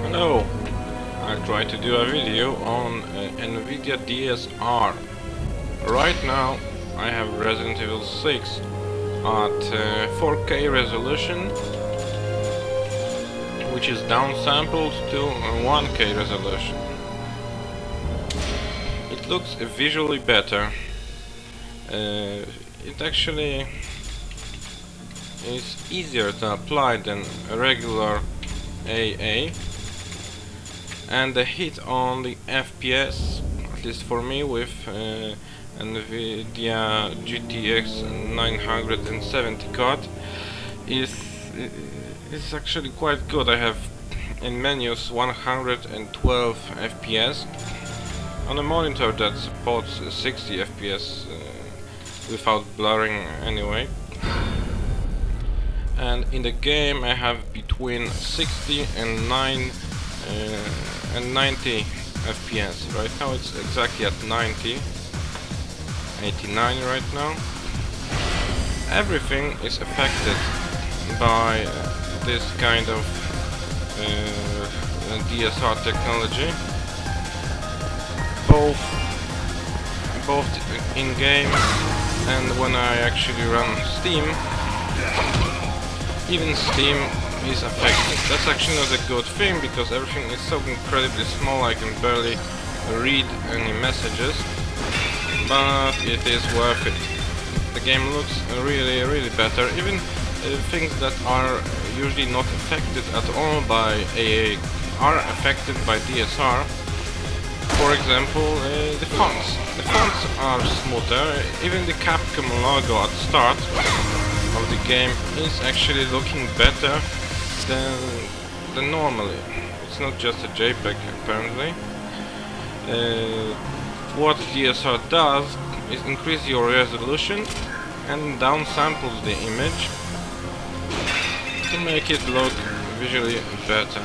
Hello, I'll try to do a video on Nvidia DSR. Right now I have Resident Evil 6 at 4K resolution, which is downsampled to 1K resolution. It looks visually better. It actually is easier to apply than a regular AA, and the hit on the FPS, at least for me with Nvidia GTX 970 card, is actually quite good. I have in menus 112 FPS on a monitor that supports 60 FPS without blurring anyway. And in the game I have between 60 and 90 FPS. Right now it's exactly at 90, 89 right now. Everything is affected by this kind of DSR technology, both in game and when I actually run Steam. Even Steam is affected. That's actually not a good thing because everything is so incredibly small I can barely read any messages, but it is worth it. The game looks really better. Even things that are usually not affected at all by AA are affected by DSR. For example, the fonts. The fonts are smoother. Even the Capcom logo at the start of the game is actually looking better than normally. It's not just a JPEG apparently. What DSR does is increase your resolution and downsamples the image to make it look visually better.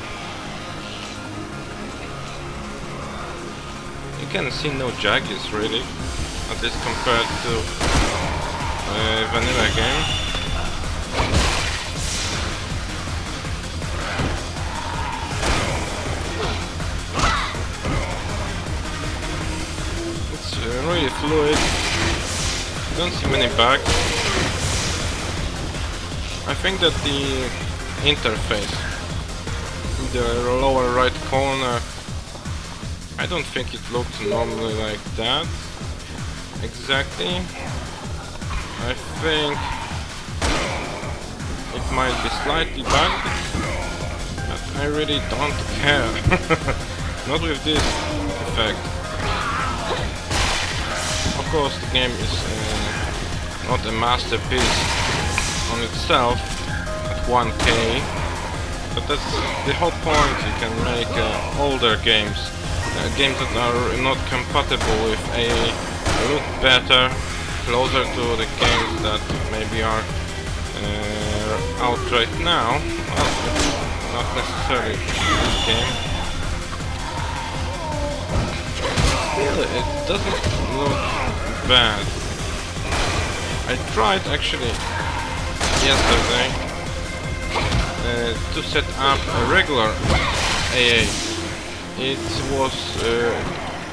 You can see no jaggies really, at least compared to vanilla game. Really fluid, don't see many bugs. I think that the interface in the lower right corner, I don't think it looked normally like that exactly. I think it might be slightly bugged, but I really don't care. Not with this effect. Of course, the game is not a masterpiece on itself at 1K, but that's the whole point. You can make older games, games that are not compatible with AA, look better, closer to the games that maybe are out right now. Well, not necessarily this game. Still, it doesn't look bad. I tried actually yesterday to set up a regular AA. It was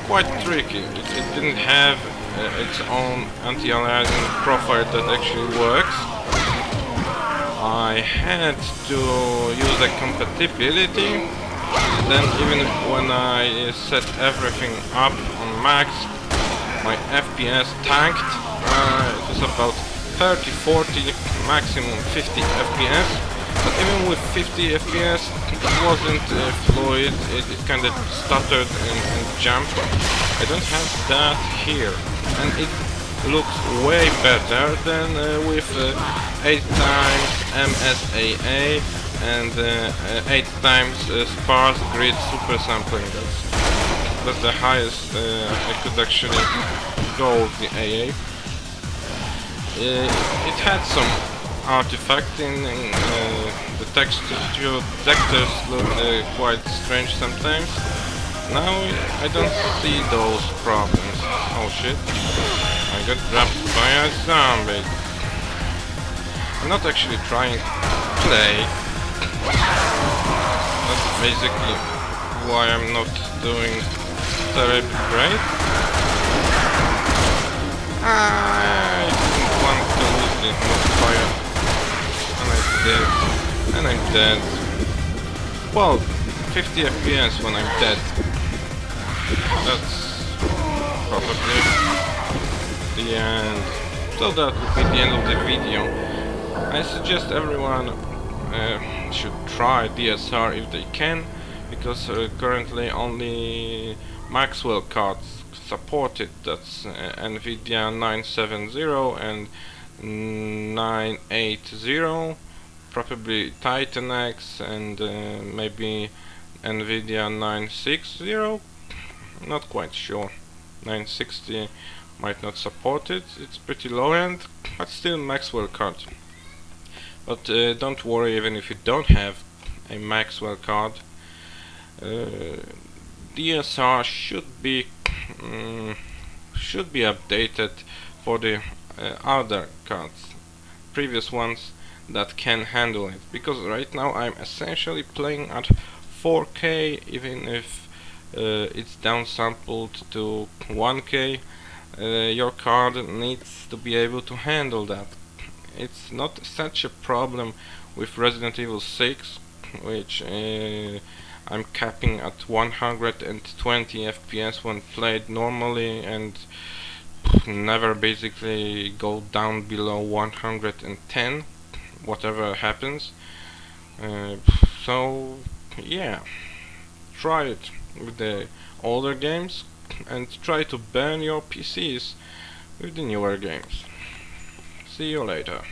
quite tricky. It didn't have its own anti-aliasing profile that actually works. I had to use a compatibility. Then even when I set everything up on max, my FPS tanked. It was about 30-40, maximum 50 FPS. But even with 50 FPS, it wasn't fluid. It kind of stuttered and jumped. I don't have that here, and it looks way better than with 8 times MSAA and 8 times sparse grid super sampling. That's the highest I could actually go with the AA. It had some artifact in the textures look quite strange sometimes. Now I don't see those problems. Oh shit, I got grabbed by a zombie. I'm not actually trying to play. That's basically why I'm not doing terribly great. I didn't want to lose the modifier, and I did, and I'm dead. Well, 50 FPS when I'm dead. That's probably the end. So that would be the end of the video. I suggest everyone should try DSR if they can, because currently only Maxwell cards support it. That's Nvidia 970 and 980, probably Titan X and maybe Nvidia 960. Not quite sure. 960 might not support it. It's pretty low end, but still Maxwell card. But don't worry, even if you don't have a Maxwell card, DSR should be updated for the other cards, previous ones that can handle it. Because right now I'm essentially playing at 4K, even if it's downsampled to 1K. Your card needs to be able to handle that. It's not such a problem with Resident Evil 6, which I'm capping at 120 FPS when played normally, and never basically go down below 110, whatever happens. So yeah, try it with the older games and try to burn your PCs with the newer games. See you later.